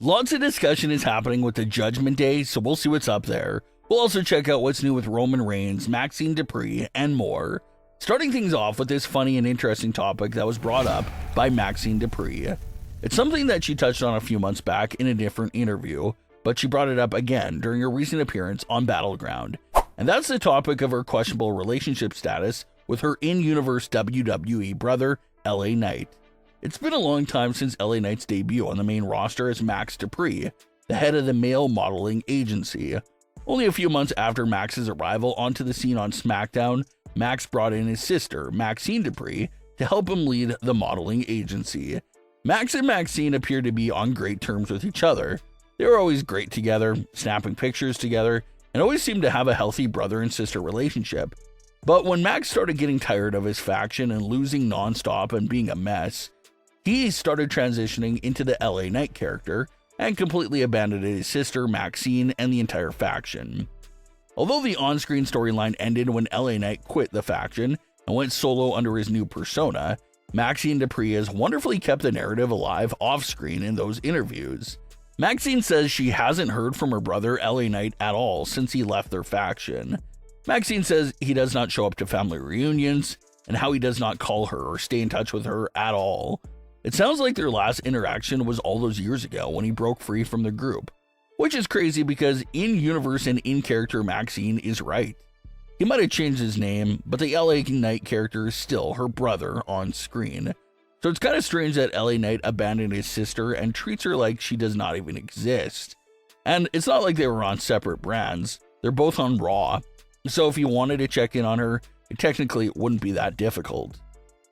Lots of discussion is happening with the Judgment Day, so we'll see what's up there. We'll also check out what's new with Roman Reigns, Maxxine Dupri, and more. Starting things off with this funny and interesting topic that was brought up by Maxxine Dupri. It's something that she touched on a few months back in a different interview, but she brought it up again during her recent appearance on Battleground. And that's the topic of her questionable relationship status with her in-universe WWE brother, LA Knight. It's been a long time since LA Knight's debut on the main roster as Max Dupri, the head of the male modeling agency. Only a few months after Max's arrival onto the scene on Smackdown, Max brought in his sister, Maxxine Dupri, to help him lead the modeling agency. Max and Maxxine appeared to be on great terms with each other. They were always great together, snapping pictures together, and always seemed to have a healthy brother and sister relationship. But when Max started getting tired of his faction and losing nonstop and being a mess, he started transitioning into the LA Knight character and completely abandoned his sister, Maxxine, and the entire faction. Although the on-screen storyline ended when LA Knight quit the faction and went solo under his new persona, Maxxine Dupri has wonderfully kept the narrative alive off-screen in those interviews. Maxxine says she hasn't heard from her brother LA Knight at all since he left their faction. Maxxine says he does not show up to family reunions and how he does not call her or stay in touch with her at all. It sounds like their last interaction was all those years ago when he broke free from the group, which is crazy because in-universe and in-character Maxxine is right. He might have changed his name, but the LA Knight character is still her brother on screen. So it's kind of strange that LA Knight abandoned his sister and treats her like she does not even exist. And it's not like they were on separate brands, they're both on Raw. So if you wanted to check in on her, it technically wouldn't be that difficult.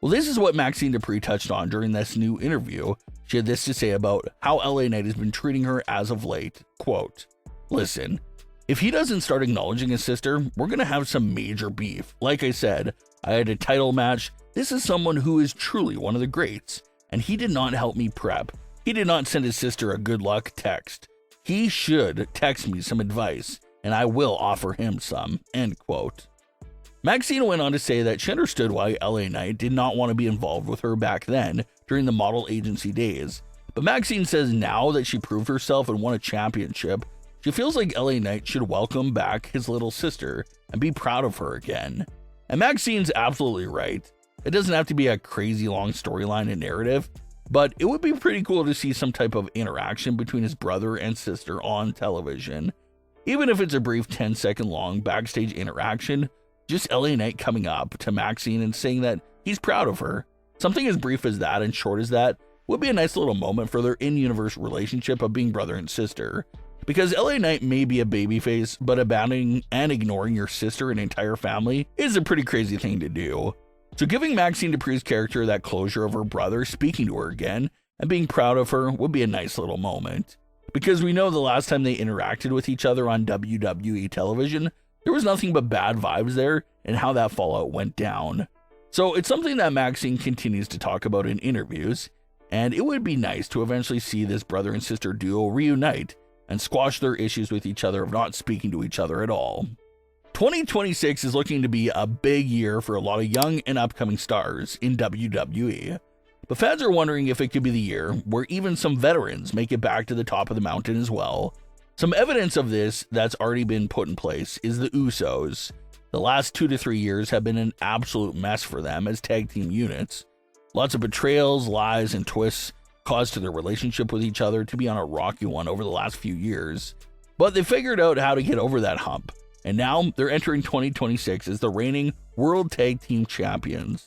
Well, this is what Maxxine Dupri touched on during this new interview. She had this to say about how LA Knight has been treating her as of late. Quote, "Listen, if he doesn't start acknowledging his sister, we're going to have some major beef. Like I said, I had a title match. This is someone who is truly one of the greats, and he did not help me prep. He did not send his sister a good luck text. He should text me some advice, and I will offer him some." End quote. Maxxine went on to say that she understood why LA Knight did not want to be involved with her back then during the model agency days. But Maxxine says now that she proved herself and won a championship, she feels like LA Knight should welcome back his little sister and be proud of her again. And Maxine's absolutely right. It doesn't have to be a crazy long storyline and narrative, but it would be pretty cool to see some type of interaction between his brother and sister on television. Even if it's a brief 10-second long backstage interaction, just LA Knight coming up to Maxxine and saying that he's proud of her. Something as brief as that and short as that would be a nice little moment for their in-universe relationship of being brother and sister. Because LA Knight may be a babyface, but abandoning and ignoring your sister and entire family is a pretty crazy thing to do. So giving Maxxine Dupri's character that closure of her brother speaking to her again and being proud of her would be a nice little moment. Because we know the last time they interacted with each other on WWE television, there was nothing but bad vibes there and how that fallout went down. So it's something that Maxxine continues to talk about in interviews, and it would be nice to eventually see this brother and sister duo reunite and squash their issues with each other of not speaking to each other at all. 2026 is looking to be a big year for a lot of young and upcoming stars in WWE. But fans are wondering if it could be the year where even some veterans make it back to the top of the mountain as well. Some evidence of this that's already been put in place is the Usos. The last 2 to 3 years have been an absolute mess for them as tag team units. Lots of betrayals, lies, and twists caused to their relationship with each other to be on a rocky one over the last few years. But they figured out how to get over that hump, and now they're entering 2026 as the reigning World Tag Team Champions.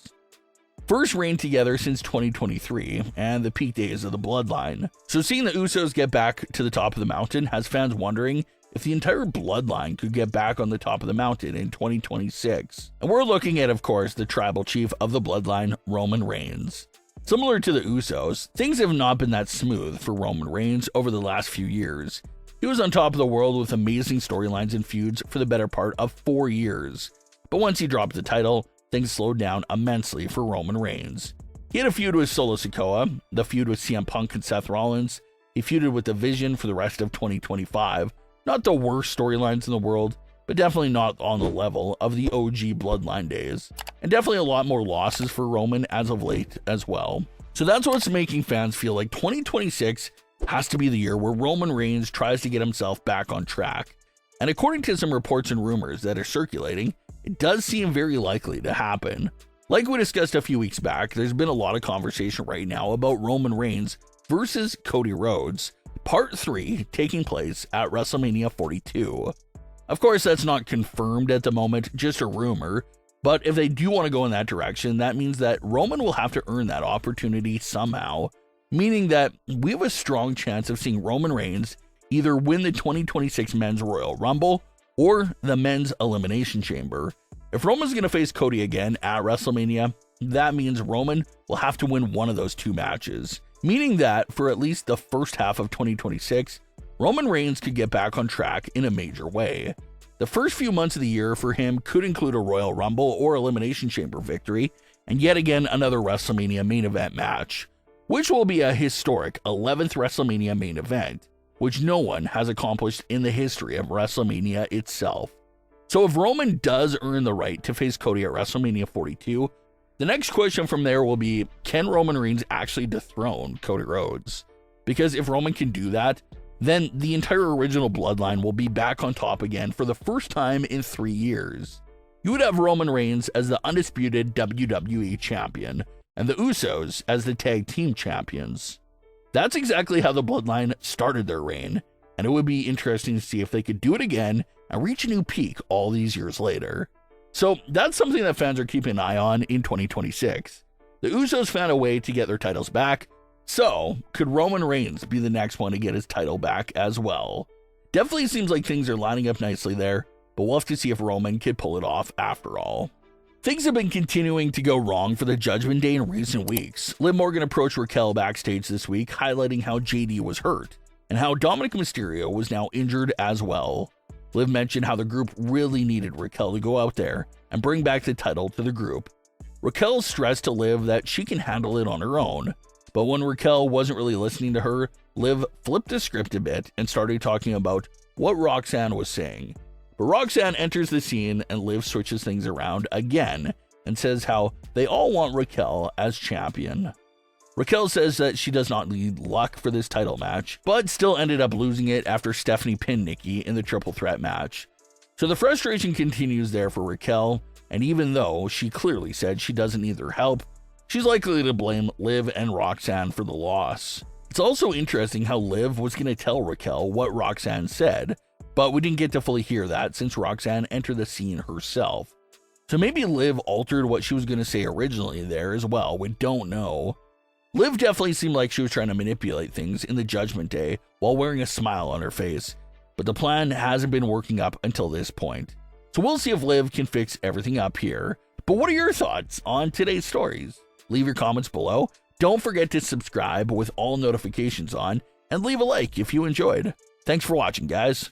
First reigned together since 2023 and the peak days of the Bloodline. So seeing the Usos get back to the top of the mountain has fans wondering if the entire Bloodline could get back on the top of the mountain in 2026. And we're looking at, of course, the tribal chief of the Bloodline, Roman Reigns. Similar to the Usos, things have not been that smooth for Roman Reigns over the last few years. He was on top of the world with amazing storylines and feuds for the better part of 4 years. But once he dropped the title, things slowed down immensely for Roman Reigns. He had a feud with Solo Sikoa, the feud with CM Punk and Seth Rollins. He feuded with The Vision for the rest of 2025. Not the worst storylines in the world, but definitely not on the level of the OG Bloodline days. And definitely a lot more losses for Roman as of late as well. So that's what's making fans feel like 2026 has to be the year where Roman Reigns tries to get himself back on track. And according to some reports and rumors that are circulating, it does seem very likely to happen. Like we discussed a few weeks back, there's been a lot of conversation right now about Roman Reigns versus Cody Rhodes, Part 3 taking place at WrestleMania 42. Of course, that's not confirmed at the moment, just a rumor, but if they do want to go in that direction, that means that Roman will have to earn that opportunity somehow, meaning that we have a strong chance of seeing Roman Reigns either win the 2026 Men's Royal Rumble or the Men's Elimination Chamber. If Roman's going to face Cody again at WrestleMania, that means Roman will have to win one of those two matches, meaning that for at least the first half of 2026, Roman Reigns could get back on track in a major way. The first few months of the year for him could include a Royal Rumble or Elimination Chamber victory, and yet again another WrestleMania main event match, which will be a historic 11th WrestleMania main event, which no one has accomplished in the history of WrestleMania itself. So if Roman does earn the right to face Cody at WrestleMania 42, the next question from there will be, can Roman Reigns actually dethrone Cody Rhodes? Because if Roman can do that, then the entire original bloodline will be back on top again for the first time in 3 years. You would have Roman Reigns as the undisputed WWE champion, and the Usos as the tag team champions. That's exactly how the bloodline started their reign, and it would be interesting to see if they could do it again and reach a new peak all these years later. So that's something that fans are keeping an eye on in 2026. The Usos found a way to get their titles back, so could Roman Reigns be the next one to get his title back as well? Definitely seems like things are lining up nicely there, but we'll have to see if Roman could pull it off after all. Things have been continuing to go wrong for the Judgment Day in recent weeks. Liv Morgan approached Raquel backstage this week, highlighting how JD was hurt, and how Dominic Mysterio was now injured as well. Liv mentioned how the group really needed Raquel to go out there and bring back the title to the group. Raquel stressed to Liv that she can handle it on her own, but when Raquel wasn't really listening to her, Liv flipped the script a bit and started talking about what Roxanne was saying. But Roxanne enters the scene and Liv switches things around again and says how they all want Raquel as champion. Raquel says that she does not need luck for this title match, but still ended up losing it after Stephanie pinned Nikki in the triple threat match. So the frustration continues there for Raquel, and even though she clearly said she doesn't need their help, she's likely to blame Liv and Roxanne for the loss. It's also interesting how Liv was going to tell Raquel what Roxanne said, but we didn't get to fully hear that since Roxanne entered the scene herself. So maybe Liv altered what she was going to say originally there as well, we don't know. Liv definitely seemed like she was trying to manipulate things in the Judgment Day while wearing a smile on her face, but the plan hasn't been working up until this point. So we'll see if Liv can fix everything up here. But what are your thoughts on today's stories? Leave your comments below. Don't forget to subscribe with all notifications on, and leave a like if you enjoyed. Thanks for watching, guys.